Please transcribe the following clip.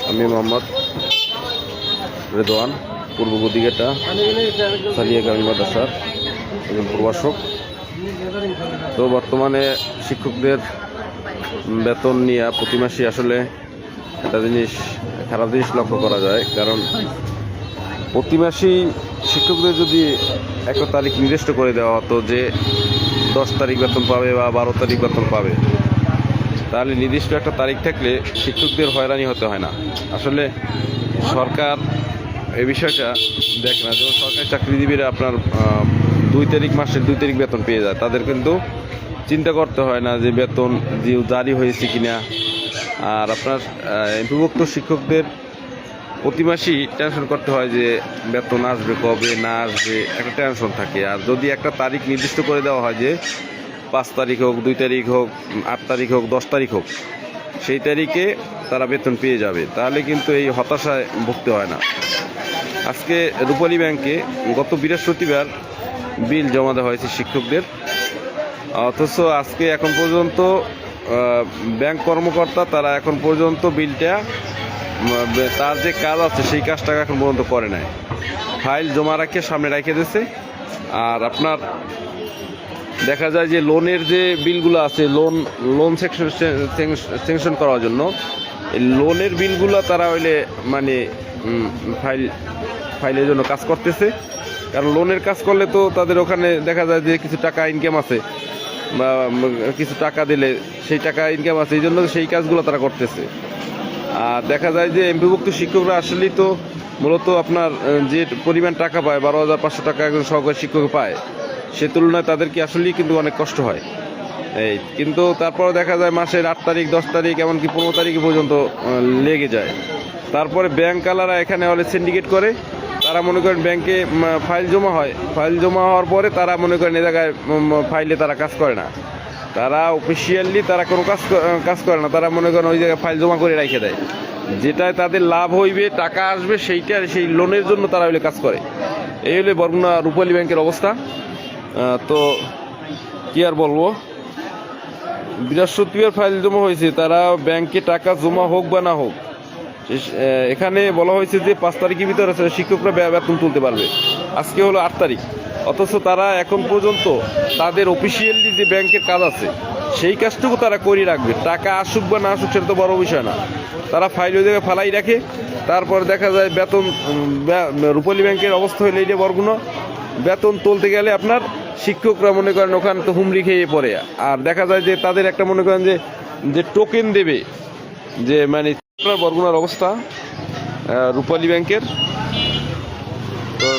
আমি মোহাম্মদ রেদওয়ান, পূর্ব গদিঘাটা সালিয়া কামিল মাদ্রাসার একজন প্রভাষক। তো বর্তমানে শিক্ষকদের বেতন নিয়ে প্রতি মাসে আসলে একটা খারাপ জিনিস লক্ষ্য করা যায়। কারণ প্রতি মাসেই শিক্ষকদের যদি একটা তারিখ নির্দিষ্ট করে দেওয়া হতো যে 10 তারিখ বেতন পাবে বা 12 তারিখ বেতন পাবে, তাহলে নির্দিষ্ট একটা তারিখ থাকলে শিক্ষকদের হয়রানি হতে হয় না। আসলে সরকার এই বিষয়টা দেখে না। যেমন সরকারি চাকরিজীবীরা আপনার 2 তারিখ মাসের 2 তারিখ বেতন পেয়ে যায়, তাদের কিন্তু চিন্তা করতে হয় না যে বেতন জারি হয়েছে কিনা। আর আপনার বিভক্ত শিক্ষকদের প্রতি মাসেই টেনশন করতে হয় যে বেতন আসবে কবে না আসবে, একটা টেনশন থাকে। আর যদি একটা তারিখ নির্দিষ্ট করে দেওয়া হয় যে 5 তারিখ হোক, 2 তারিখ হোক, 8 তারিখ হোক, 10 তারিখ হোক, সেই তারিখে তারা বেতন পেয়ে যাবে, তাহলে কিন্তু এই হতাশায় ভুগতে হয় না। আজকে রূপালী ব্যাংকে গত বৃহস্পতিবার বিল জমা দেওয়া হয়েছে শিক্ষকদের, অথচ আজকে এখন পর্যন্ত ব্যাংক কর্মকর্তা তারা এখন পর্যন্ত বিলটা, তার যে কাজ আছে সেই কাজটা এখন পর্যন্ত করে নাই। ফাইল জমা রাখে সামনে রেখে দিয়েছে। আর আপনার দেখা যায় যে লোনের যে বিলগুলো আছে, লোন স্যাংশন করার জন্য এই লোনের বিলগুলো তারা হইলে মানে ফাইলের জন্য কাজ করতেছে। কারণ লোনের কাজ করলে তো তাদের ওখানে দেখা যায় যে কিছু টাকা ইনকাম আছে বা কিছু টাকা দিলে সেই টাকা ইনকাম আছে, এই জন্য সেই কাজগুলো তারা করতেছে। আর দেখা যায় যে এমপিভুক্ত শিক্ষকরা আসলেই তো মূলত আপনার যে পরিমাণ টাকা পায়, 12,500 টাকা একজন সহকারী শিক্ষক পায়, সে তুলনায় তাদের কি আসলেই কিন্তু অনেক কষ্ট হয়। কিন্তু তারপরে দেখা যায় মাসের 8 তারিখ, 10 তারিখ, এমনকি 15 তারিখ পর্যন্ত লেগে যায়। তারপরে ব্যাংকওয়ালারা এখানে হলে সিন্ডিকেট করে, তারা মনে করেন ব্যাংকে ফাইল জমা হয়, ফাইল জমা হওয়ার পরে তারা মনে করেন এ জায়গায় ফাইলে তারা কাজ করে না, তারা অফিসিয়ালি তারা কোনো কাজ করে না, তারা মনে করেন ওই জায়গায় ফাইল জমা করে রেখে দেয়। যেটায় তাদের লাভ হইবে, টাকা আসবে, সেই লোনের জন্য তারা হইলে কাজ করে। এই হলে বরগুনা রূপালী ব্যাংকের অবস্থা। তো কি আর বলবো, বৃহস্পতিবার ফাইল জমা হয়েছে, তারা ব্যাংকে টাকা জমা হোক বা না হোক, এখানে বলা হয়েছে যে 5 তারিখের ভিতরে শিক্ষকরা বেতন তুলতে পারবে। আজকে হলো 8 তারিখ, অথচ তারা এখন পর্যন্ত তাদের অফিসিয়ালি যে ব্যাংকের কাজ আছে সেই কাজটুকু তারা করে রাখবে। টাকা আসুক বা না আসুক সেটা তো বড় বিষয় না, তারা ফাইল ওই জায়গায় ফালাই রাখে। তারপর দেখা যায় বেতন, রূপালী ব্যাংকের অবস্থা হইলে এই যে বরগুনা বেতন তুলতে গেলে আপনার শিক্ষকরা মনে করেন ওখানে তো হুমড়ি খেয়ে পড়ে। আর দেখা যায় যে তাদের একটা মনে করেন যে টোকেন দেবে, যে মানে বরগুনার অবস্থা রূপালী ব্যাংকের। তো